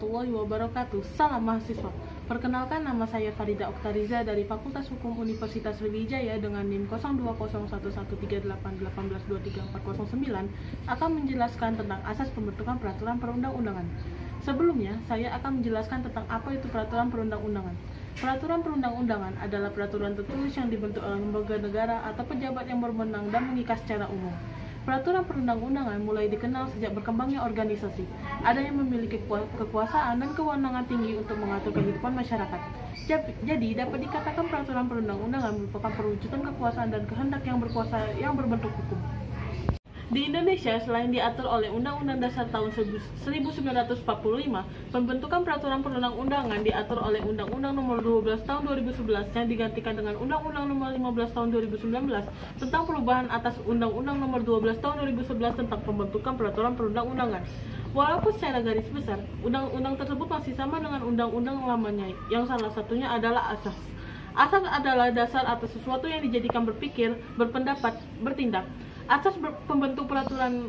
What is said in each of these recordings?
warahmatullahi wabarakatuh. Salam mahasiswa. Perkenalkan, nama saya Farida Oktariza dari Fakultas Hukum Universitas Sriwijaya dengan NIM 0201138818234009 akan menjelaskan tentang asas pembentukan peraturan perundang-undangan. Sebelumnya, saya akan menjelaskan tentang apa itu peraturan perundang-undangan. Peraturan perundang-undangan adalah peraturan tertulis yang dibentuk oleh lembaga negara atau pejabat yang berwenang dan mengikat secara umum. Peraturan perundang-undangan mulai dikenal sejak berkembangnya organisasi. Ada yang memiliki kekuasaan dan kewenangan tinggi untuk mengatur kehidupan masyarakat. Jadi, dapat dikatakan peraturan perundang-undangan merupakan perwujudan kekuasaan dan kehendak yang berkuasa yang berbentuk hukum. Di Indonesia, selain diatur oleh Undang-Undang Dasar tahun 1945, pembentukan peraturan perundang-undangan diatur oleh Undang-Undang Nomor 12 Tahun 2011 yang digantikan dengan Undang-Undang Nomor 15 Tahun 2019 tentang perubahan atas Undang-Undang Nomor 12 Tahun 2011 tentang pembentukan peraturan perundang-undangan. Walaupun secara garis besar, undang-undang tersebut masih sama dengan undang-undang lamanya, yang salah satunya adalah asas. Asas adalah dasar atau sesuatu yang dijadikan berpikir, berpendapat, bertindak. Asas pembentuk peraturan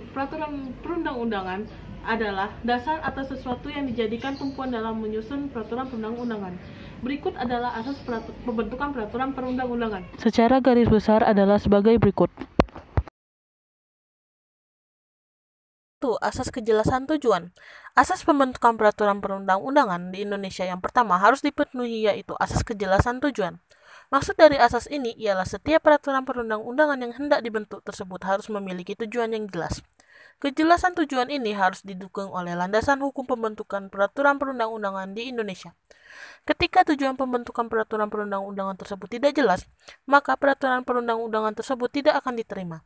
perundang-undangan adalah dasar atau sesuatu yang dijadikan tumpuan dalam menyusun peraturan perundang-undangan. Berikut adalah asas pembentukan peraturan perundang-undangan. Secara garis besar adalah sebagai berikut. Asas kejelasan tujuan. Asas pembentukan peraturan perundang-undangan di Indonesia yang pertama harus dipenuhi, yaitu asas kejelasan tujuan. Maksud dari asas ini ialah setiap peraturan perundang-undangan yang hendak dibentuk tersebut harus memiliki tujuan yang jelas. Kejelasan tujuan ini harus didukung oleh landasan hukum pembentukan peraturan perundang-undangan di Indonesia. Ketika tujuan pembentukan peraturan perundang-undangan tersebut tidak jelas, maka peraturan perundang-undangan tersebut tidak akan diterima.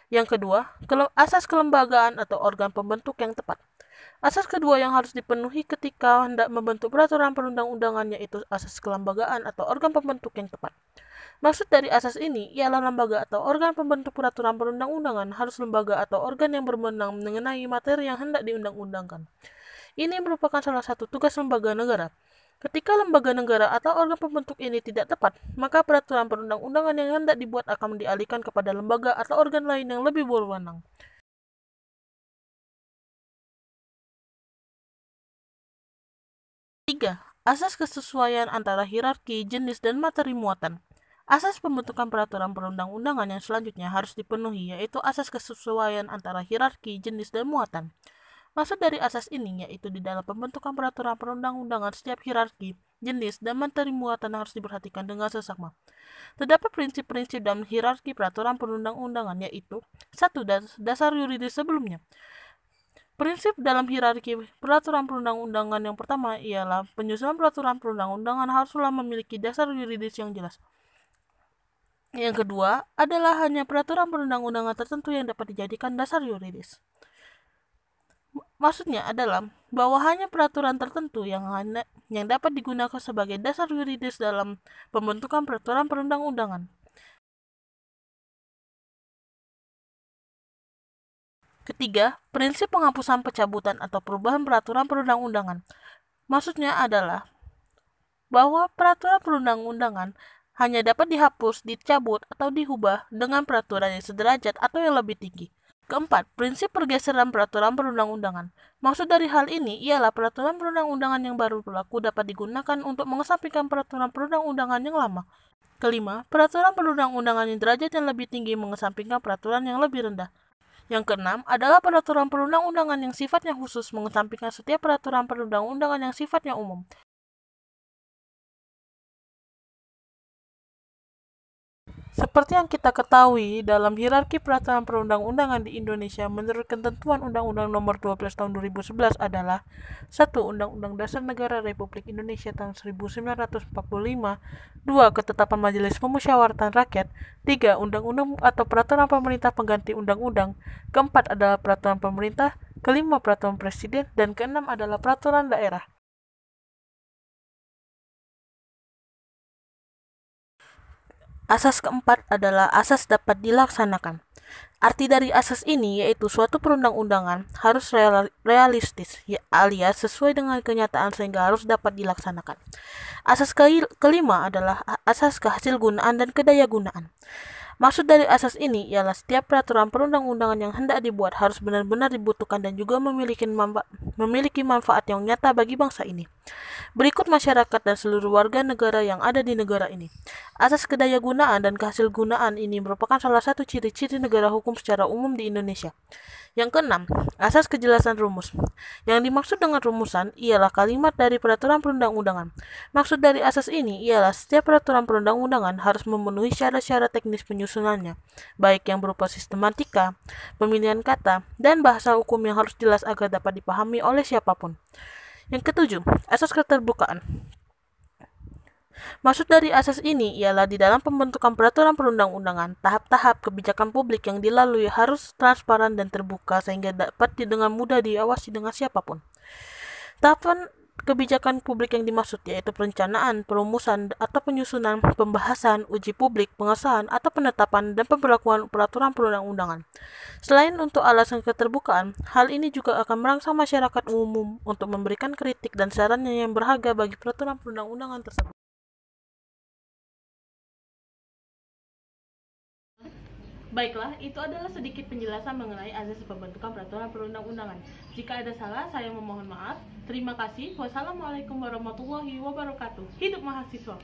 Yang kedua, asas kelembagaan atau organ pembentuk yang tepat. Asas kedua yang harus dipenuhi ketika hendak membentuk peraturan perundang-undangan yaitu asas kelembagaan atau organ pembentuk yang tepat. Maksud dari asas ini ialah lembaga atau organ pembentuk peraturan perundang-undangan harus lembaga atau organ yang berwenang mengenai materi yang hendak diundang-undangkan. Ini merupakan salah satu tugas lembaga negara. Ketika lembaga negara atau organ pembentuk ini tidak tepat, maka peraturan perundang-undangan yang hendak dibuat akan dialihkan kepada lembaga atau organ lain yang lebih berwenang. 3. Asas kesesuaian antara hierarki, jenis, dan materi muatan. Asas pembentukan peraturan perundang-undangan yang selanjutnya harus dipenuhi, yaitu asas kesesuaian antara hierarki, jenis, dan muatan. Maksud dari asas ini yaitu di dalam pembentukan peraturan perundang-undangan setiap hierarki, jenis, dan materi muatan harus diperhatikan dengan seksama. Terdapat prinsip-prinsip dalam hierarki peraturan perundang-undangan yaitu 1. Dasar yuridis sebelumnya. Prinsip dalam hierarki peraturan perundang-undangan yang pertama ialah penyusunan peraturan perundang-undangan haruslah memiliki dasar yuridis yang jelas. Yang kedua adalah hanya peraturan perundang-undangan tertentu yang dapat dijadikan dasar yuridis. Maksudnya adalah bahwa hanya peraturan tertentu yang dapat digunakan sebagai dasar yuridis dalam pembentukan peraturan perundang-undangan. Ketiga, prinsip penghapusan pencabutan atau perubahan peraturan perundang-undangan. Maksudnya adalah bahwa peraturan perundang-undangan hanya dapat dihapus, dicabut, atau diubah dengan peraturan yang sederajat atau yang lebih tinggi. Keempat, prinsip pergeseran peraturan perundang-undangan. Maksud dari hal ini ialah peraturan perundang-undangan yang baru berlaku dapat digunakan untuk mengesampingkan peraturan perundang-undangan yang lama. Kelima, peraturan perundang-undangan yang derajat yang lebih tinggi mengesampingkan peraturan yang lebih rendah. Yang keenam adalah peraturan perundang-undangan yang sifatnya khusus mengesampingkan setiap peraturan perundang-undangan yang sifatnya umum. Seperti yang kita ketahui, dalam hierarki peraturan perundang-undangan di Indonesia menurut ketentuan Undang-Undang Nomor 12 Tahun 2011 adalah 1. Undang-Undang Dasar Negara Republik Indonesia tahun 1945, 2. Ketetapan Majelis Pemusyawaratan Rakyat, 3. Undang-undang atau peraturan pemerintah pengganti undang-undang, keempat adalah peraturan pemerintah, kelima peraturan presiden, dan keenam adalah peraturan daerah. Asas keempat adalah asas dapat dilaksanakan. Arti dari asas ini yaitu suatu perundang-undangan harus realistis, alias sesuai dengan kenyataan sehingga harus dapat dilaksanakan. Asas kelima adalah asas kehasilgunaan dan kedayagunaan. Maksud dari asas ini ialah setiap peraturan perundang-undangan yang hendak dibuat harus benar-benar dibutuhkan dan juga memiliki manfaat yang nyata bagi bangsa ini. Berikut masyarakat dan seluruh warga negara yang ada di negara ini. Asas kedayagunaan dan kehasilgunaan ini merupakan salah satu ciri-ciri negara hukum secara umum di Indonesia. Yang keenam, asas kejelasan rumus. Yang dimaksud dengan rumusan ialah kalimat dari peraturan perundang-undangan. Maksud dari asas ini ialah setiap peraturan perundang-undangan harus memenuhi syarat-syarat teknis penyusunannya, baik yang berupa sistematika, pemilihan kata, dan bahasa hukum yang harus jelas agar dapat dipahami oleh siapapun. Yang ketujuh, asas keterbukaan. Maksud dari asas ini ialah di dalam pembentukan peraturan perundang-undangan, tahap-tahap kebijakan publik yang dilalui harus transparan dan terbuka sehingga dapat dengan mudah diawasi dengan siapapun. Tahapan kebijakan publik yang dimaksud yaitu perencanaan, perumusan, atau penyusunan, pembahasan, uji publik, pengesahan, atau penetapan dan pemberlakuan peraturan perundang-undangan. Selain untuk alasan keterbukaan, hal ini juga akan merangsang masyarakat umum untuk memberikan kritik dan sarannya yang berharga bagi peraturan perundang-undangan tersebut. Baiklah, itu adalah sedikit penjelasan mengenai azas pembentukan peraturan perundang-undangan. Jika ada salah, saya memohon maaf. Terima kasih. Wassalamualaikum warahmatullahi wabarakatuh. Hidup mahasiswa!